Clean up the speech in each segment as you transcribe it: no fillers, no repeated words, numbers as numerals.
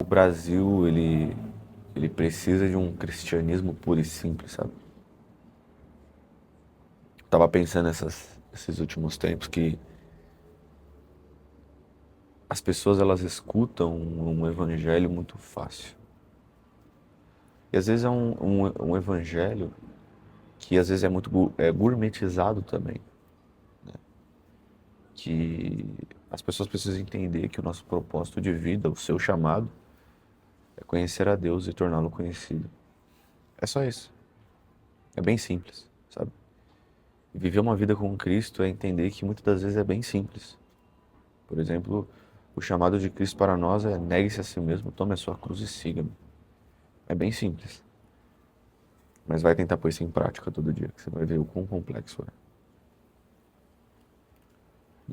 Brasil, ele precisa de um cristianismo puro e simples, sabe? Tava pensando esses últimos tempos que as pessoas elas escutam um evangelho muito fácil. E às vezes é um evangelho que às vezes é muito gourmetizado também. Que as pessoas precisam entender que o nosso propósito de vida, o seu chamado, é conhecer a Deus e torná-lo conhecido. É só isso. É bem simples, sabe? E viver uma vida com Cristo é entender que muitas das vezes é bem simples. Por exemplo, o chamado de Cristo para nós é negue-se a si mesmo, tome a sua cruz e siga-me. É bem simples. Mas vai tentar pôr isso em prática todo dia, que você vai ver o quão complexo é.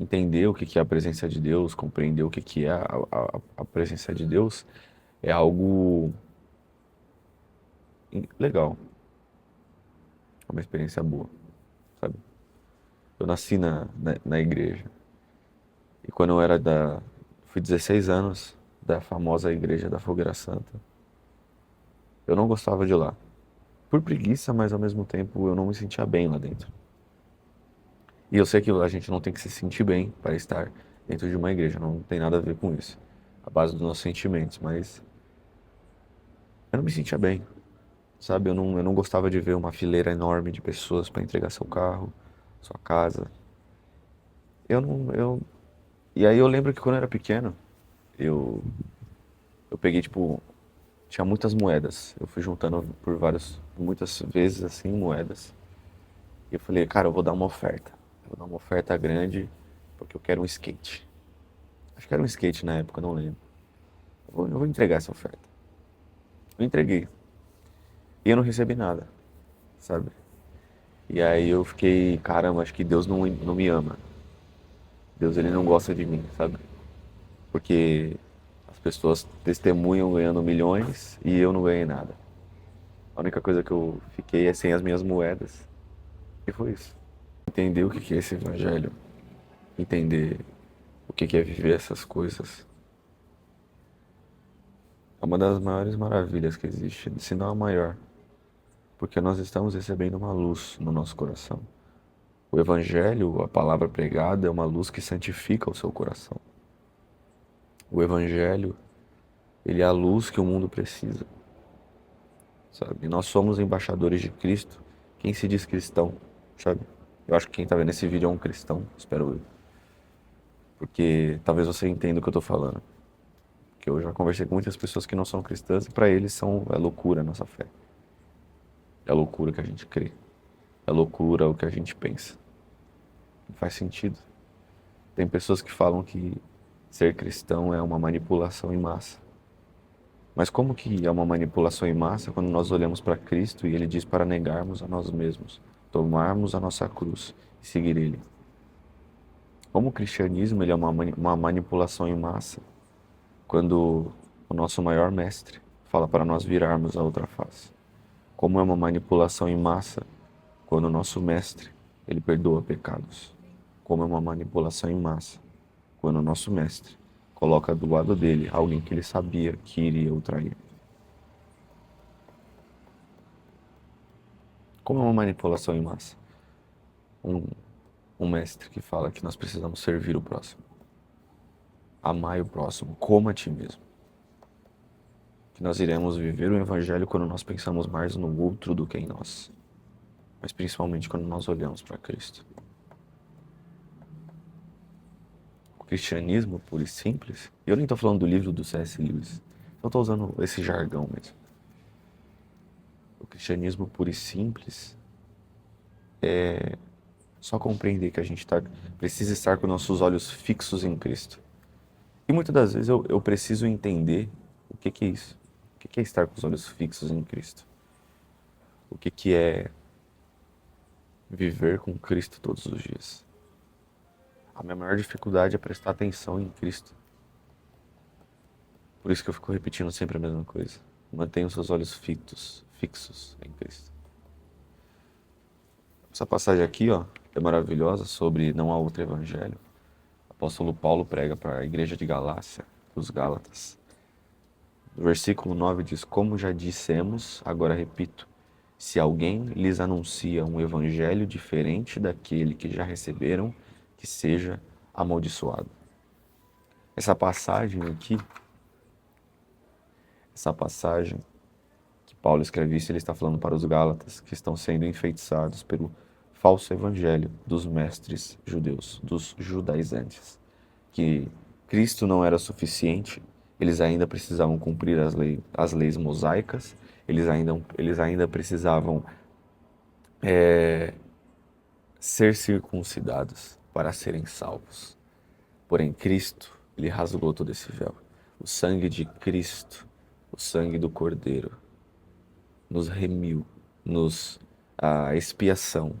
Entender o que é a presença de Deus, compreender o que é a presença de Deus, é algo legal. É uma experiência boa, sabe? Eu nasci na igreja. E quando eu era fui 16 anos da famosa igreja da Fogueira Santa, eu não gostava de lá. Por preguiça, mas ao mesmo tempo eu não me sentia bem lá dentro. E eu sei que a gente não tem que se sentir bem para estar dentro de uma igreja, não tem nada a ver com isso. A base dos nossos sentimentos, mas eu não me sentia bem, sabe? Eu não gostava de ver uma fileira enorme de pessoas para entregar seu carro, sua casa. Eu não, eu... E aí eu lembro que quando eu era pequeno, eu, eu peguei, tipo, tinha muitas moedas. Eu fui juntando muitas vezes, assim, moedas. E eu falei, cara, eu vou dar uma oferta. Eu vou dar uma oferta grande porque eu quero um skate. Acho que era um skate na época, não lembro. Eu vou entregar essa oferta. Eu entreguei. E eu não recebi nada, sabe? E aí eu fiquei, caramba, acho que Deus não me ama. Deus, ele não gosta de mim, sabe? Porque as pessoas testemunham ganhando milhões e eu não ganhei nada. A única coisa que eu fiquei é sem as minhas moedas. E foi isso. Entender o que é esse evangelho. Entender o que é viver essas coisas. É uma das maiores maravilhas que existe, se não a maior. Porque nós estamos recebendo uma luz no nosso coração. O evangelho, a palavra pregada, é uma luz que santifica o seu coração. O evangelho, ele é a luz que o mundo precisa. Sabe? E nós somos embaixadores de Cristo. Quem se diz cristão, sabe? Eu acho que quem está vendo esse vídeo é um cristão, espero eu. Porque talvez você entenda o que eu estou falando. Porque eu já conversei com muitas pessoas que não são cristãs e para eles é loucura a nossa fé. É loucura o que a gente crê. É loucura o que a gente pensa. Não faz sentido. Tem pessoas que falam que ser cristão é uma manipulação em massa. Mas como que é uma manipulação em massa quando nós olhamos para Cristo e Ele diz para negarmos a nós mesmos, tomarmos a nossa cruz e seguir Ele? Como o cristianismo ele é uma manipulação em massa quando o nosso maior mestre fala para nós virarmos a outra face? Como é uma manipulação em massa quando o nosso mestre ele perdoa pecados? Como é uma manipulação em massa quando o nosso mestre coloca do lado dele alguém que ele sabia que iria o trair? Como é uma manipulação em massa? Um, um mestre que fala que nós precisamos servir o próximo. Amai o próximo como a ti mesmo. Que nós iremos viver o evangelho quando nós pensamos mais no outro do que em nós. Mas principalmente quando nós olhamos para Cristo. O cristianismo puro e simples, eu nem estou falando do livro do C.S. Lewis, eu estou usando esse jargão mesmo. O cristianismo puro e simples é só compreender que a gente precisa estar com nossos olhos fixos em Cristo. E muitas das vezes eu preciso entender o que é isso. O que é estar com os olhos fixos em Cristo? O que é viver com Cristo todos os dias? A minha maior dificuldade é prestar atenção em Cristo. Por isso que eu fico repetindo sempre a mesma coisa. Mantenha os seus olhos fixos em Cristo. Essa passagem aqui, ó, é maravilhosa sobre não há outro evangelho. O apóstolo Paulo prega para a igreja de Galácia, os Gálatas. O versículo 9 diz: Como já dissemos, agora repito, se alguém lhes anuncia um evangelho diferente daquele que já receberam, que seja amaldiçoado. Essa passagem aqui, essa passagem que Paulo escreve isso, ele está falando para os Gálatas, que estão sendo enfeitiçados pelo falso evangelho dos mestres judeus, dos judaizantes, que Cristo não era suficiente, eles ainda precisavam cumprir as leis mosaicas, eles ainda precisavam ser circuncidados para serem salvos. Porém, Cristo, ele rasgou todo esse véu. O sangue de Cristo, o sangue do Cordeiro, nos remiu, a expiação.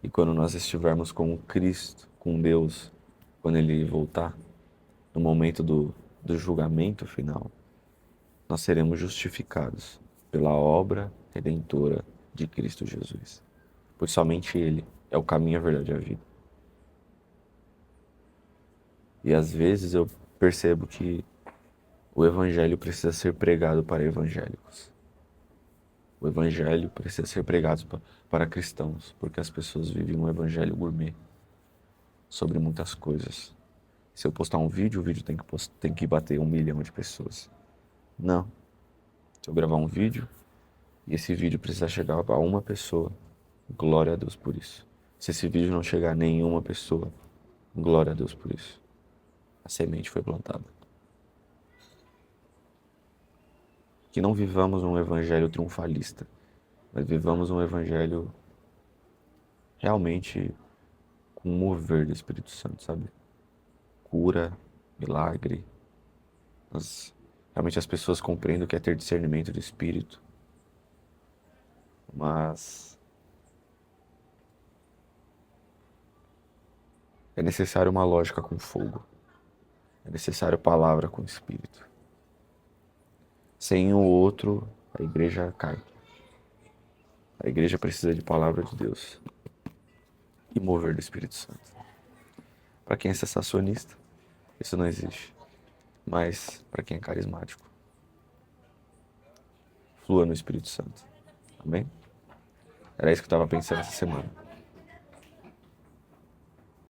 E quando nós estivermos com Cristo, com Deus, quando Ele voltar, no momento do julgamento final, nós seremos justificados pela obra redentora de Cristo Jesus. Pois somente Ele é o caminho, a verdade e a vida. E às vezes eu percebo que o Evangelho precisa ser pregado para evangélicos. O Evangelho precisa ser pregado para cristãos, porque as pessoas vivem um Evangelho gourmet sobre muitas coisas. Se eu postar um vídeo, o vídeo tem que bater 1 milhão de pessoas. Não. Se eu gravar um vídeo e esse vídeo precisar chegar a uma pessoa, glória a Deus por isso. Se esse vídeo não chegar a nenhuma pessoa, glória a Deus por isso. A semente foi plantada. Que não vivamos um evangelho triunfalista, mas vivamos um evangelho realmente com o mover do Espírito Santo, sabe? Cura, milagre. Realmente as pessoas compreendem o que é ter discernimento do Espírito, mas é necessário uma lógica com fogo. É necessário palavra com Espírito. Sem o outro, a igreja cai. A igreja precisa de palavra de Deus e mover do Espírito Santo. Para quem é sensacionista, isso não existe. Mas para quem é carismático, flua no Espírito Santo. Amém? Era isso que eu estava pensando essa semana.